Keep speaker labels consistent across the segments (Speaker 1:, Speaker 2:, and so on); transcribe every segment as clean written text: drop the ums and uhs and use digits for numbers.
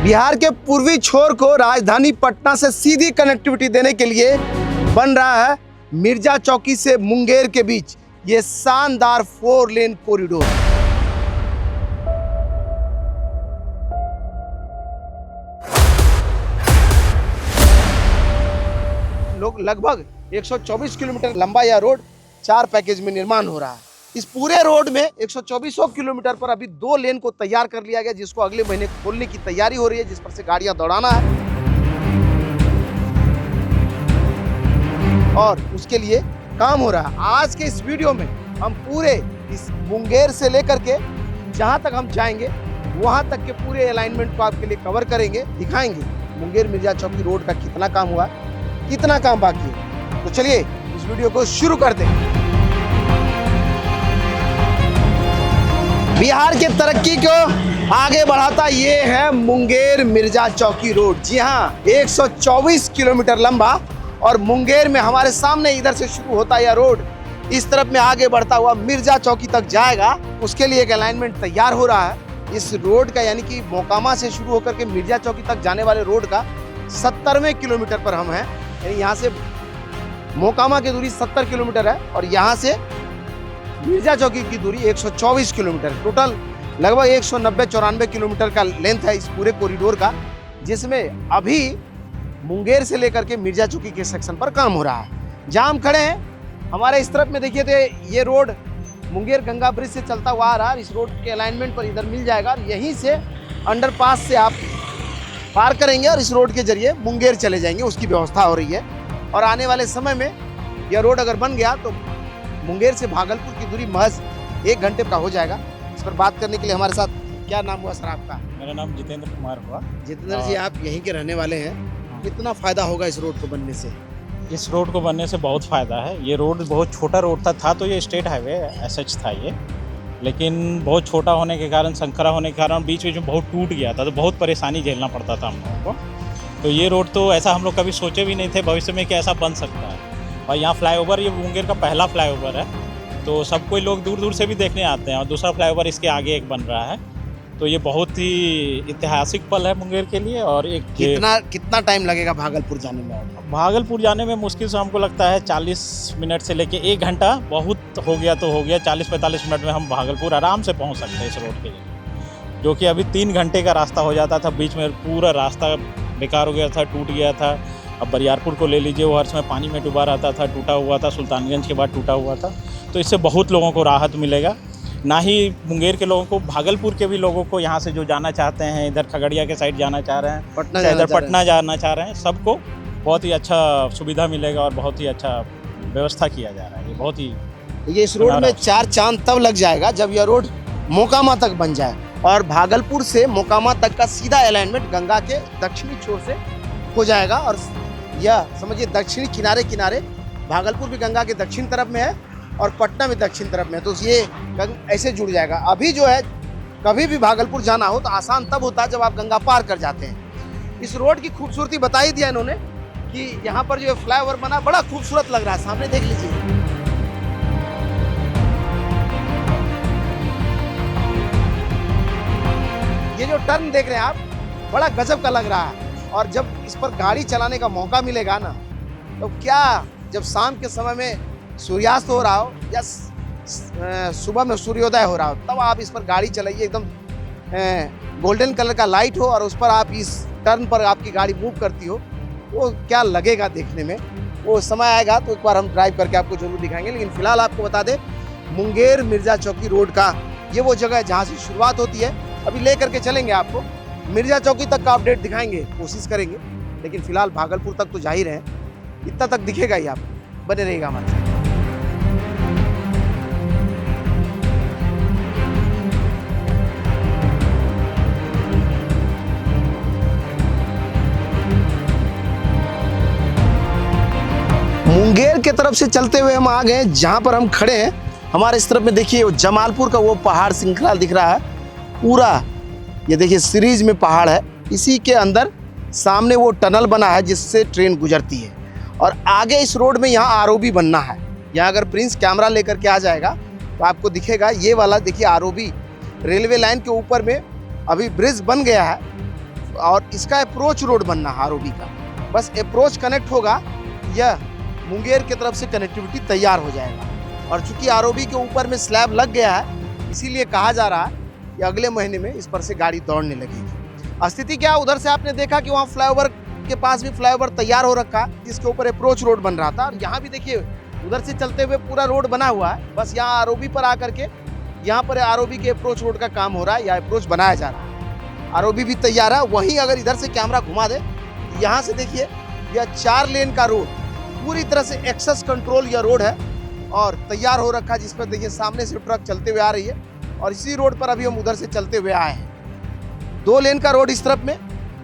Speaker 1: बिहार के पूर्वी छोर को राजधानी पटना से सीधी कनेक्टिविटी देने के लिए बन रहा है मिर्जा चौकी से मुंगेर के बीच ये शानदार 4 लेन कॉरिडोर। लोग लगभग 124 किलोमीटर लंबा यह रोड 4 पैकेज में निर्माण हो रहा है। इस पूरे रोड में 124 किलोमीटर पर अभी 2 लेन को तैयार कर लिया गया, जिसको अगले महीने खोलने की तैयारी हो रही है, जिस पर से गाड़ियां दौड़ाना है। और उसके लिए काम हो रहा है। आज के इस वीडियो में हम पूरे इस मुंगेर से लेकर के जहां तक हम जाएंगे वहां तक के पूरे अलाइनमेंट को आपके लिए कवर करेंगे, दिखाएंगे मुंगेर मिर्जा चौकी रोड का कितना काम हुआ, कितना काम बाकी है। तो चलिए इस वीडियो को शुरू करते हैं। बिहार के तरक्की को आगे बढ़ाता ये है मुंगेर मिर्जा चौकी रोड। जी हाँ, 124 किलोमीटर लंबा और मुंगेर में हमारे सामने इधर से शुरू होता यह रोड इस तरफ में आगे बढ़ता हुआ मिर्जा चौकी तक जाएगा। उसके लिए एक अलाइनमेंट तैयार हो रहा है। इस रोड का यानी कि मोकामा से शुरू होकर के मिर्जा चौकी तक जाने वाले रोड का 70वें किलोमीटर पर हम हैं। यानी यहाँ से मोकामा की दूरी 70 किलोमीटर है और यहाँ से मिर्जा चौकी की दूरी 124 किलोमीटर। टोटल लगभग 190-94 किलोमीटर का लेंथ है इस पूरे कॉरिडोर का, जिसमें अभी मुंगेर से लेकर के मिर्जा चौकी के सेक्शन पर काम हो रहा है। जहाँ हम खड़े हैं हमारे इस तरफ में देखिए तो ये रोड मुंगेर गंगा ब्रिज से चलता हुआ आ रहा है। इस रोड के अलाइनमेंट पर इधर मिल जाएगा। यहीं से अंडरपास से आप पार करेंगे और इस रोड के जरिए मुंगेर चले जाएंगे, उसकी व्यवस्था हो रही है। और आने वाले समय में यह रोड अगर बन गया तो मुंगेर से भागलपुर की दूरी महज 1 घंटे का हो जाएगा। इस पर बात करने के लिए हमारे साथ, क्या नाम हुआ सर आपका?
Speaker 2: मेरा नाम जितेंद्र कुमार हुआ।
Speaker 1: जितेंद्र जी, आप यहीं के रहने वाले हैं। कितना फायदा होगा इस रोड को बनने से?
Speaker 2: इस रोड को बनने से बहुत फ़ायदा है। ये रोड बहुत छोटा रोड था तो ये स्टेट हाईवे एसएच था ये, लेकिन बहुत छोटा होने के कारण, संकरा होने के कारण बीच बीच में बहुत टूट गया था, तो बहुत परेशानी झेलना पड़ता था हम लोगों को। तो ये रोड तो ऐसा हम लोग कभी सोचे भी नहीं थे भविष्य में कि ऐसा बन सकता है। और यहाँ फ्लाईओवर, ये मुंगेर का पहला फ्लाईओवर है, तो सब कोई लोग दूर दूर से भी देखने आते हैं। और दूसरा फ्लाईओवर इसके आगे एक बन रहा है, तो ये बहुत ही ऐतिहासिक पल है मुंगेर के लिए। और एक
Speaker 1: कितना टाइम लगेगा भागलपुर जाने में?
Speaker 2: भागलपुर जाने में मुश्किल से हमको लगता है 40 मिनट से लेके 1 घंटा, बहुत हो गया तो हो गया। 40-45 मिनट में हम भागलपुर आराम से पहुंच सकते हैं इस रोड के लिए, जो कि अभी 3 घंटे का रास्ता हो जाता था। बीच में पूरा रास्ता बेकार हो गया था, टूट गया था। अब बरियारपुर को ले लीजिए, वो हर समय पानी में डूबा रहता था, टूटा हुआ था। सुल्तानगंज के बाद टूटा हुआ था। तो इससे बहुत लोगों को राहत मिलेगा, ना ही मुंगेर के लोगों को, भागलपुर के भी लोगों को, यहाँ से जो जाना चाहते हैं, इधर खगड़िया के साइड जाना चाह रहे हैं, इधर पटना जाना चाह रहे हैं, सबको बहुत ही अच्छा सुविधा मिलेगा और बहुत ही अच्छा व्यवस्था किया जा रहा है। ये बहुत ही,
Speaker 1: ये इस रोड में 4 चांद तब लग जाएगा जब यह रोड मोकामा तक बन जाए और भागलपुर से मोकामा तक का सीधा अलाइनमेंट गंगा के दक्षिणी छोर से हो जाएगा। और यह समझिए दक्षिणी किनारे किनारे भागलपुर भी गंगा के दक्षिण तरफ में है और पटना भी दक्षिण तरफ में है, तो ये ऐसे जुड़ जाएगा। अभी जो है कभी भी भागलपुर जाना हो तो आसान तब होता है जब आप गंगा पार कर जाते हैं। इस रोड की खूबसूरती बता ही दिया इन्होंने कि यहाँ पर जो फ्लाईओवर बना बड़ा खूबसूरत लग रहा है। सामने देख लीजिए, ये जो टर्न देख रहे हैं आप, बड़ा गजब का लग रहा है। और जब इस पर गाड़ी चलाने का मौका मिलेगा ना, तो क्या, जब शाम के समय में सूर्यास्त हो रहा हो या सुबह में सूर्योदय हो रहा हो, तब आप इस पर गाड़ी चलाइए। एकदम गोल्डन कलर का लाइट हो और उस पर आप इस टर्न पर आपकी गाड़ी मूव करती हो, वो क्या लगेगा देखने में। वो समय आएगा तो एक बार हम ड्राइव करके आपको जरूर दिखाएंगे। लेकिन फिलहाल आपको बता दें, मुंगेर मिर्जा चौकी रोड का ये वो जगह है जहाँ से शुरुआत होती है। अभी ले करके चलेंगे आपको, मिर्जा चौकी तक का अपडेट दिखाएंगे, कोशिश करेंगे। लेकिन फिलहाल भागलपुर तक तो जा ही रहे हैं, इतना तक दिखेगा ही आपको। बने रहिएगा हमारे साथ। मुंगेर के तरफ से चलते हुए हम आ गए जहाँ पर हम खड़े हैं। हमारे इस तरफ में देखिए जमालपुर का वो पहाड़ श्रृंखला दिख रहा है पूरा। ये देखिए सीरीज में पहाड़ है, इसी के अंदर सामने वो टनल बना है जिससे ट्रेन गुजरती है। और आगे इस रोड में यहाँ आरओबी बनना है। यहाँ अगर प्रिंस कैमरा लेकर के आ जाएगा तो आपको दिखेगा ये वाला, देखिए आरओबी रेलवे लाइन के ऊपर में अभी ब्रिज बन गया है। और इसका अप्रोच रोड बनना है आरओबी का। बस अप्रोच कनेक्ट होगा, यह मुंगेर की तरफ से कनेक्टिविटी तैयार हो जाएगा। और चूंकि आरओबी के ऊपर में स्लैब लग गया है, इसीलिए कहा जा रहा है कि अगले महीने में इस पर से गाड़ी दौड़ने लगेगी। स्थिति क्या, उधर से आपने देखा कि वहाँ फ्लाईओवर के पास भी फ्लाईओवर तैयार हो रखा, जिसके ऊपर अप्रोच रोड बन रहा था। और यहाँ भी देखिए उधर से चलते हुए पूरा रोड बना हुआ है। बस यहाँ आरओबी पर आकर के यहाँ पर आरओबी के अप्रोच रोड का काम हो रहा है, या अप्रोच बनाया जा रहा है। आरओबी भी तैयार है। वहीं अगर इधर से कैमरा घुमा दे, यहाँ से देखिए यह 4 लेन का रोड पूरी तरह से एक्सेस कंट्रोल यह रोड है और तैयार हो रखा है, जिस पर देखिए सामने से ट्रक चलते हुए आ रही है। और इसी रोड पर अभी हम उधर से चलते हुए आए हैं। 2 लेन का रोड इस तरफ में,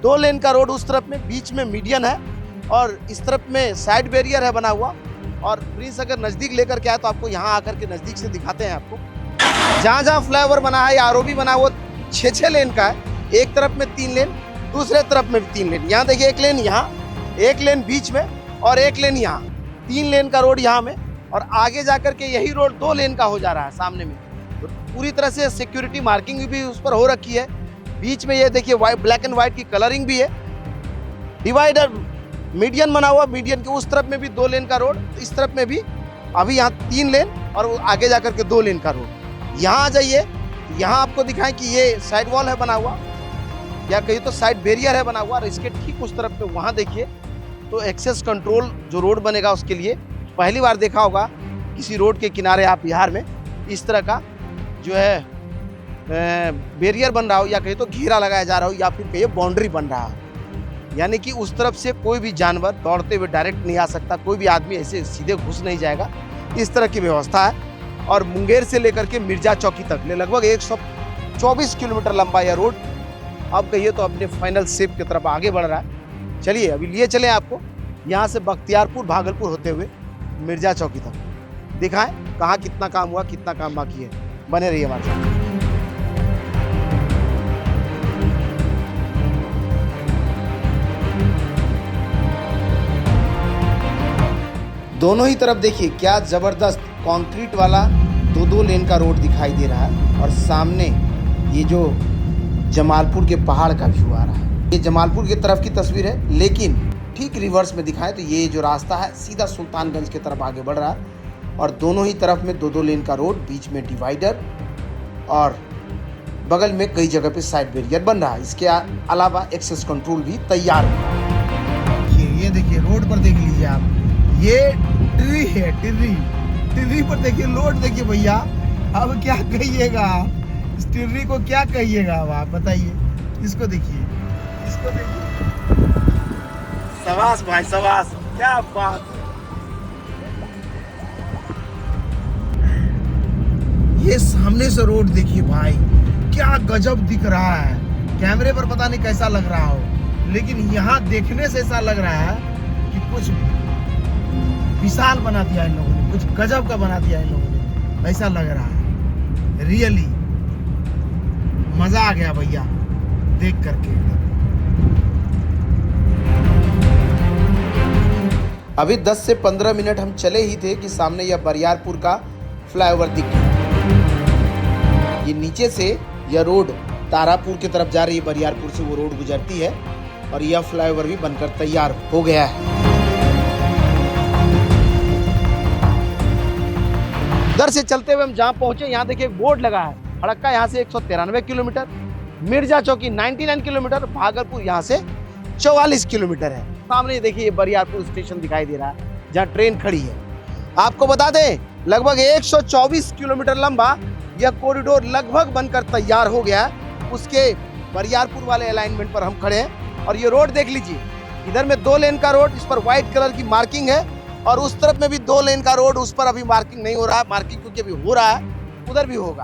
Speaker 1: 2 लेन का रोड उस तरफ में, बीच में मीडियन है और इस तरफ में साइड बैरियर है बना हुआ। और प्रिंस अगर नज़दीक लेकर के आए तो आपको यहाँ आकर के नज़दीक से दिखाते हैं आपको। जहाँ जहाँ फ्लाईओवर बना है या आरओबी बना है वो 6 लेन का है। एक तरफ में 3 लेन, दूसरे तरफ में भी 3 लेन। यहाँ देखिए 1 लेन यहाँ, 1 लेन बीच में और 1 लेन यहाँ, 3 लेन का रोड यहाँ में। और आगे जाकर के यही रोड 2 लेन का हो जा रहा है सामने में। तो पूरी तरह से सिक्योरिटी मार्किंग भी उस पर हो रखी है। बीच में ये देखिए वाइट, ब्लैक एंड व्हाइट की कलरिंग भी है। डिवाइडर मीडियन बना हुआ, मीडियन के उस तरफ में भी 2 लेन का रोड, इस तरफ में भी अभी यहाँ 3 लेन और आगे जाकर के 2 लेन का रोड। यहाँ आ जाइए, यहाँ आपको दिखाएं कि ये साइड वॉल है बना हुआ, या कहीं तो साइड बैरियर है बना हुआ। और इसके ठीक उस तरफ पे वहाँ देखिए तो एक्सेस कंट्रोल जो रोड बनेगा उसके लिए पहली बार देखा होगा किसी रोड के किनारे आप बिहार में इस तरह का जो है बैरियर बन रहा हो, या कहीं तो घेरा लगाया जा रहा हो, या फिर कहीं बाउंड्री बन रहा हो। यानी कि उस तरफ से कोई भी जानवर दौड़ते हुए डायरेक्ट नहीं आ सकता, कोई भी आदमी ऐसे सीधे घुस नहीं जाएगा। इस तरह की व्यवस्था है। और मुंगेर से लेकर के मिर्जा चौकी तक लगभग 124 किलोमीटर लंबा यह रोड अब कहिए तो अपने फाइनल शेप की तरफ आगे बढ़ रहा है। चलिए अभी लिए चलें आपको यहाँ से बख्तियारपुर भागलपुर होते हुए मिर्जा चौकी तक, दिखाएं कहाँ कितना काम हुआ, कितना काम बाकी है। बने रहिए हमारे साथ। दोनों ही तरफ देखिए क्या जबरदस्त कंक्रीट वाला 2 लेन का रोड दिखाई दे रहा है। और सामने ये जो जमालपुर के पहाड़ का व्यू आ रहा है, ये जमालपुर की तरफ की तस्वीर है, लेकिन ठीक रिवर्स में दिखाएं तो ये जो रास्ता है सीधा सुल्तानगंज की तरफ आगे बढ़ रहा है। और दोनों ही तरफ में 2 लेन का रोड, बीच में डिवाइडर और बगल में कई जगह पे साइड बैरियर बन रहा है। इसके अलावा एक्सेस कंट्रोल भी तैयार है। ये देखिए रोड पर देख लीजिए आप, ये टिर्री है, टिर्री पर देखिए लोड देखिए भैया। अब क्या कहिएगा, इस टिर्री को क्या कहिएगा अब आप बताइए। इसको देखिए, इसको देखिए। सवास भाई सवास, क्या बात है। ये सामने से रोड देखिए भाई, क्या गजब दिख रहा है। कैमरे पर पता नहीं कैसा लग रहा हो, लेकिन यहाँ देखने से ऐसा लग रहा है कि कुछ विशाल बना दिया इन लोगों ने, कुछ गजब का बना दिया इन लोगों ने, ऐसा लग रहा है। रियली मजा आ गया भैया देख करके। अभी 10 से 15 मिनट हम चले ही थे कि सामने यह बरियारपुर का फ्लाईओवर दिख गया। ये नीचे से यह रोड तारापुर की तरफ जा रही है, बरियारपुर से वो रोड गुजरती है और यह फ्लाईओवर भी बनकर तैयार हो गया है। उधर से चलते हुए हम जहाँ पहुंचे, यहाँ देखिए एक बोर्ड लगा है, फड़क्का यहाँ से 193 किलोमीटर, मिर्जा चौकी 99 किलोमीटर, भागलपुर यहाँ से 44 किलोमीटर है। सामने देखिए ये बरियारपुर स्टेशन दिखाई दे रहा है जहाँ ट्रेन खड़ी है। आपको बता दें लगभग 124 किलोमीटर लंबा यह कॉरिडोर लगभग बनकर तैयार हो गया है। उसके बरियारपुर वाले अलाइनमेंट पर हम खड़े हैं और ये रोड देख लीजिए, इधर में 2 लेन का रोड, इस पर व्हाइट कलर की मार्किंग है। और उस तरफ में भी 2 लेन का रोड, उस पर अभी मार्किंग नहीं हो रहा है, मार्किंग क्योंकि अभी हो रहा है, उधर भी होगा।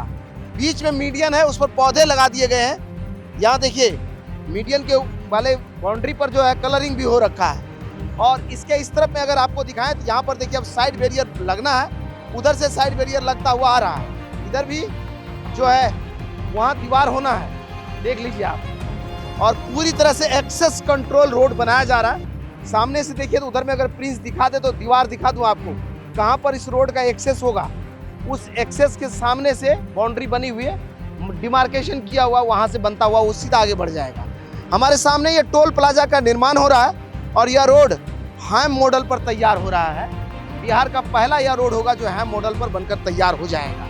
Speaker 1: बीच में मीडियन है, उस पर पौधे लगा दिए गए हैं। यहाँ देखिए मीडियन के वाले बाउंड्री पर जो है कलरिंग भी हो रखा है। और इसके इस तरफ में अगर आपको दिखाएं तो यहाँ पर देखिए अब साइड बैरियर लगना है, उधर से साइड बैरियर लगता हुआ आ रहा है। इधर भी जो है वहाँ दीवार होना है, देख लीजिए आप। और पूरी तरह से एक्सेस कंट्रोल रोड बनाया जा रहा है। सामने से देखिए तो उधर में अगर प्रिंस दिखा दे तो दीवार दिखा दूं आपको कहाँ पर इस रोड का एक्सेस होगा। उस एक्सेस के सामने से बाउंड्री बनी हुई है, डिमार्केशन किया हुआ, वहाँ से बनता हुआ वो सीधा आगे बढ़ जाएगा। हमारे सामने ये टोल प्लाजा का निर्माण हो रहा है और यह रोड हैम मॉडल पर तैयार हो रहा है। बिहार का पहला यह रोड होगा जो हैम मॉडल पर बनकर तैयार हो जाएगा।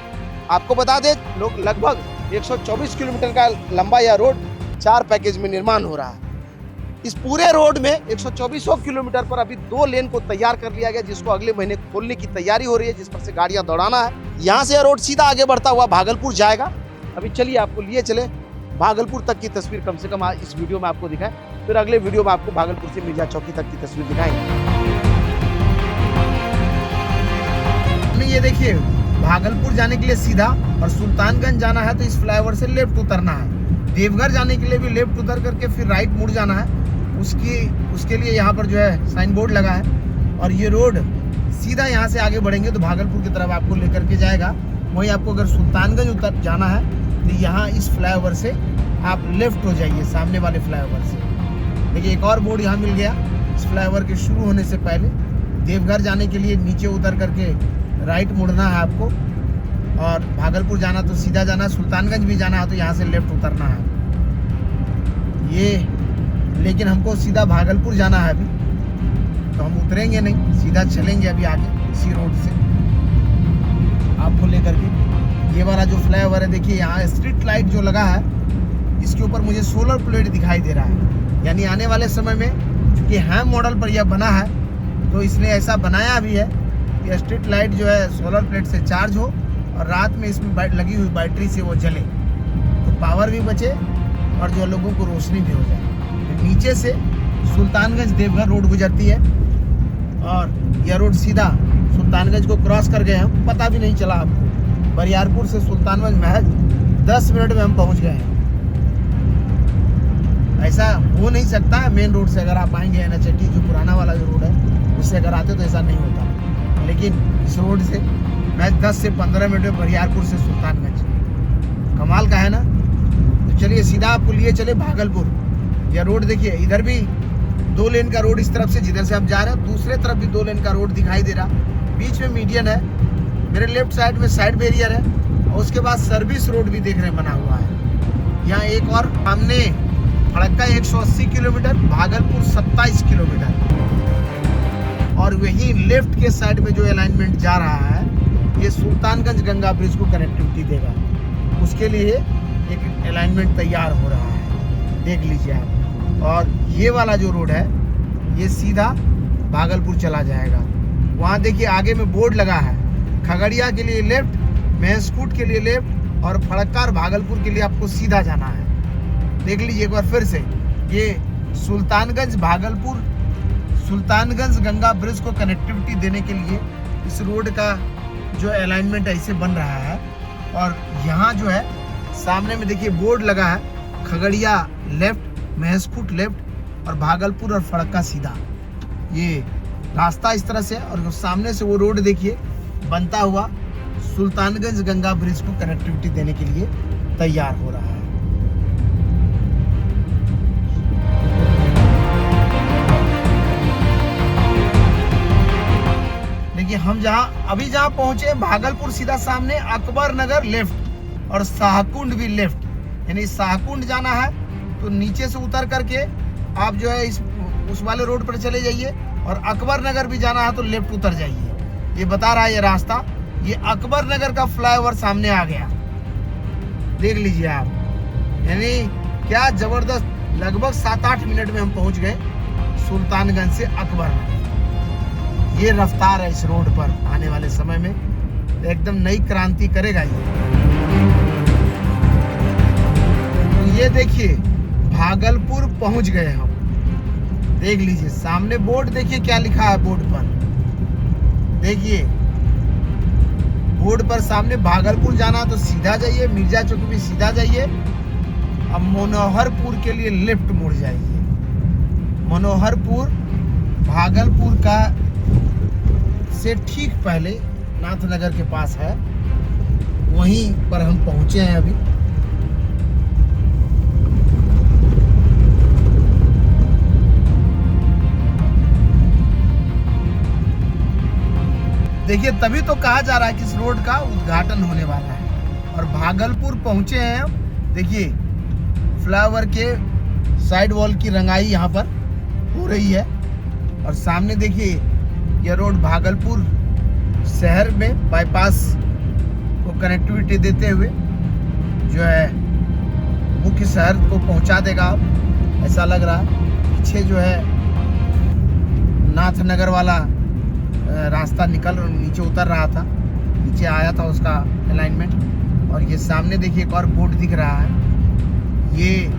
Speaker 1: आपको बता दें, लोग लगभग 124 किलोमीटर का लंबा यह रोड 4 पैकेज में निर्माण हो रहा है। इस पूरे रोड में 124 किलोमीटर पर अभी 2 लेन को तैयार कर लिया गया, जिसको अगले महीने खोलने की तैयारी हो रही है, जिस पर से गाड़ियां दौड़ाना है। यहाँ से यह रोड सीधा आगे बढ़ता हुआ भागलपुर जाएगा। अभी चलिए आपको लिए चले भागलपुर तक की तस्वीर, कम से कम इस वीडियो में आपको दिखाएं, फिर अगले वीडियो में आपको भागलपुर से मिर्जा चौकी तक की तस्वीर दिखाएंगे। ये देखिए, भागलपुर जाने के लिए सीधा और सुल्तानगंज जाना है तो इस फ्लाईओवर से लेफ्ट उतरना है। देवघर जाने के लिए भी लेफ्ट उतर करके फिर राइट मुड़ जाना है। उसके लिए यहाँ पर जो है साइन बोर्ड लगा है और ये रोड सीधा यहाँ से आगे बढ़ेंगे तो भागलपुर की तरफ आपको लेकर के जाएगा। वहीं आपको अगर सुल्तानगंज उतर जाना है तो यहाँ इस फ्लाईओवर से आप लेफ्ट हो जाइए, सामने वाले फ्लाईओवर से। देखिए, एक और बोर्ड यहाँ मिल गया। इस फ्लाईओवर के शुरू होने से पहले देवघर जाने के लिए नीचे उतर करके राइट मुड़ना है आपको, और भागलपुर जाना तो सीधा जाना है, सुल्तानगंज भी जाना है तो यहाँ से लेफ्ट उतरना है। ये लेकिन हमको सीधा भागलपुर जाना है अभी, तो हम उतरेंगे नहीं, सीधा चलेंगे अभी आगे इसी रोड से आपको लेकर के। ये वाला जो फ्लाईओवर है, देखिए यहाँ स्ट्रीट लाइट जो लगा है, इसके ऊपर मुझे सोलर प्लेट दिखाई दे रहा है। यानी आने वाले समय में, चूँकि हैम मॉडल पर यह बना है तो इसने ऐसा बनाया भी है कि स्ट्रीट लाइट जो है सोलर प्लेट से चार्ज हो और रात में इसमें लगी हुई बैटरी से वो जले, तो पावर भी बचे और जो लोगों को रोशनी भी हो जाए। तो नीचे से सुल्तानगंज देवघर रोड गुजरती है और यह रोड सीधा सुल्तानगंज को क्रॉस कर गए हम, पता भी नहीं चला हमको। बरियारपुर से सुल्तानगंज महज 10 मिनट में हम पहुंच गए हैं। ऐसा हो नहीं सकता है मेन रोड से अगर आप आएंगे, NH80 जो पुराना वाला जो रोड है उससे अगर आते तो ऐसा नहीं होता, लेकिन इस रोड से मैं 10 से 15 मिनट में बरियारपुर से सुल्तानगंज, कमाल का है ना। तो चलिए सीधा आपको लिए चले भागलपुर। यह रोड देखिए, इधर भी 2 लेन का रोड इस तरफ से जिधर से हम जा रहे हैं, दूसरे तरफ भी 2 लेन का रोड दिखाई दे रहा, बीच में मीडियन है। मेरे लेफ्ट साइड में साइड बैरियर है और उसके बाद सर्विस रोड भी देख रहे बना हुआ है। यहाँ एक और सामने फड़क्का 180 किलोमीटर, भागलपुर 27 किलोमीटर, और वही लेफ्ट के साइड में जो अलाइनमेंट जा रहा है ये सुल्तानगंज गंगा ब्रिज को कनेक्टिविटी देगा। उसके लिए एक अलाइनमेंट तैयार हो रहा है, देख लीजिए आप। और ये वाला जो रोड है ये सीधा भागलपुर चला जाएगा। वहाँ देखिए आगे में बोर्ड लगा है, खगड़िया के लिए लेफ्ट, महसूट के लिए लेफ्ट और फड़क्का और भागलपुर के लिए आपको सीधा जाना है। देख लीजिए एक बार फिर से, ये सुल्तानगंज भागलपुर, सुल्तानगंज गंगा ब्रिज को कनेक्टिविटी देने के लिए इस रोड का जो अलाइनमेंट ऐसे बन रहा है। और यहाँ जो है सामने में देखिए बोर्ड लगा है, खगड़िया लेफ्ट, महसूट लेफ्ट और भागलपुर और फड़क्का सीधा। ये रास्ता इस तरह से, और सामने से वो रोड देखिए बनता हुआ सुल्तानगंज गंगा ब्रिज को कनेक्टिविटी देने के लिए तैयार हो रहा है। देखिए हम अभी जहाँ पहुंचे, भागलपुर सीधा सामने, अकबर नगर लेफ्ट और शाहकुंड भी लेफ्ट। यानी शाहकुंड जाना है तो नीचे से उतर करके आप जो है उस वाले रोड पर चले जाइए, और अकबर नगर भी जाना है तो लेफ्ट उतर जाइए। ये बता रहा है ये रास्ता। ये अकबर नगर का फ्लाईओवर सामने आ गया, देख लीजिए आप। यानी क्या जबरदस्त, लगभग 7-8 मिनट में हम पहुंच गए सुल्तानगंज से अकबर नगर। ये रफ्तार है इस रोड पर आने वाले समय में, एकदम नई क्रांति करेगा ये। तो ये देखिए भागलपुर पहुंच गए हम, देख लीजिए सामने बोर्ड, देखिए क्या लिखा है बोर्ड पर। देखिए बोर्ड पर सामने भागलपुर जाना तो सीधा जाइए, मिर्जा चौकी भी सीधा जाइए, अब मनोहरपुर के लिए लेफ्ट मुड़ जाइए। मनोहरपुर भागलपुर का से ठीक पहले नाथनगर के पास है, वहीं पर हम पहुंचे हैं अभी। देखिए तभी तो कहा जा रहा है कि इस रोड का उद्घाटन होने वाला है। और भागलपुर पहुंचे हैं हम, देखिए फ्लाईओवर के साइड वॉल की रंगाई यहाँ पर हो रही है। और सामने देखिए यह रोड भागलपुर शहर में बाईपास को कनेक्टिविटी देते हुए जो है मुख्य शहर को पहुंचा देगा। अब ऐसा लग रहा है पीछे जो है नाथनगर वाला रास्ता नीचे उतर रहा था, नीचे आया था उसका अलाइनमेंट। और ये सामने देखिए एक और बोर्ड दिख रहा है, ये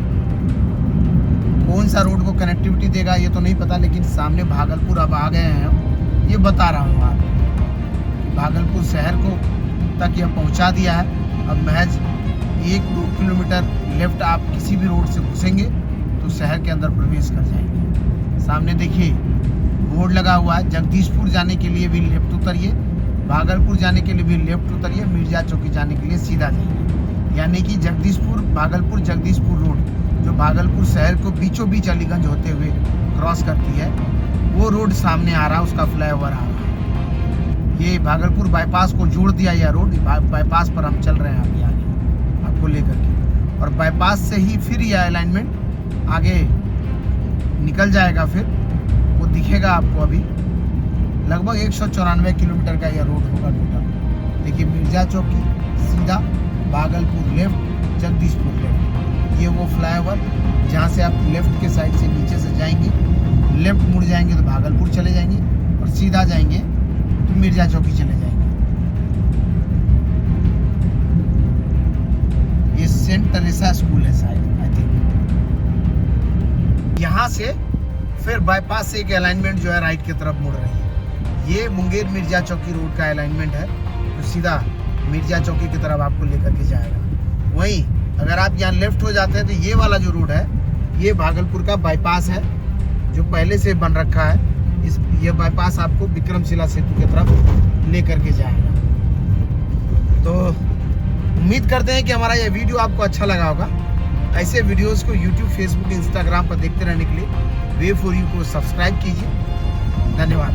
Speaker 1: कौन सा रोड को कनेक्टिविटी देगा ये तो नहीं पता, लेकिन सामने भागलपुर अब आ गए हैं ये बता रहा हूँ आप। भागलपुर शहर को तक यह पहुँचा दिया है। अब महज 1-2 किलोमीटर लेफ्ट आप किसी भी रोड से घुसेंगे तो शहर के अंदर प्रवेश कर जाएंगे। सामने देखिए बोर्ड लगा हुआ है, जगदीशपुर जाने के लिए भी लेफ्ट उतरिए, भागलपुर जाने के लिए भी लेफ्ट उतरिए, मिर्जा चौकी जाने के लिए सीधा जाइए। यानी कि जगदीशपुर भागलपुर जगदीशपुर रोड जो भागलपुर शहर को बीचों बीच अलीगंज होते हुए क्रॉस करती है वो रोड सामने आ रहा है, उसका फ्लाईओवर आ रहा है। ये भागलपुर बाईपास को जोड़ दिया यह रोड, बाईपास पर हम चल रहे हैं अभी आगे आपको लेकर के। और बाईपास से ही फिर यह अलाइनमेंट आगे निकल जाएगा, फिर वो दिखेगा आपको। अभी लगभग 194 किलोमीटर का यह रोड होगा टोटल। देखिए मिर्जा चौकी सीधा, भागलपुर लेफ्ट, जगदीशपुर लेफ्ट, ये वो फ्लाईओवर जहाँ से आप लेफ्ट के साइड से नीचे से जाएंगे, लेफ्ट मुड़ जाएंगे तो भागलपुर चले जाएंगे और सीधा जाएंगे तो मिर्जा चौकी चले जाएंगे। ये सेंट टेरेसा स्कूल है शायद, आई थिंक। यहाँ से फिर बाईपास से एक अलाइनमेंट जो है राइट की तरफ मुड़ रही है। ये मुंगेर मिर्जा चौकी रोड का अलाइनमेंट है तो सीधा मिर्जा चौकी की तरफ आपको लेकर के जाएगा। वहीं अगर आप यहाँ लेफ्ट हो जाते हैं तो ये वाला जो रोड है ये भागलपुर का बाईपास है जो पहले से बन रखा है। ये बाईपास आपको विक्रमशिला सेतु की तरफ लेकर के जाएगा। तो उम्मीद करते हैं कि हमारा ये वीडियो आपको अच्छा लगा होगा। ऐसे वीडियोस को यूट्यूब, फेसबुक, इंस्टाग्राम पर देखते रहने के लिए वे फॉर यू को सब्सक्राइब कीजिए। धन्यवाद।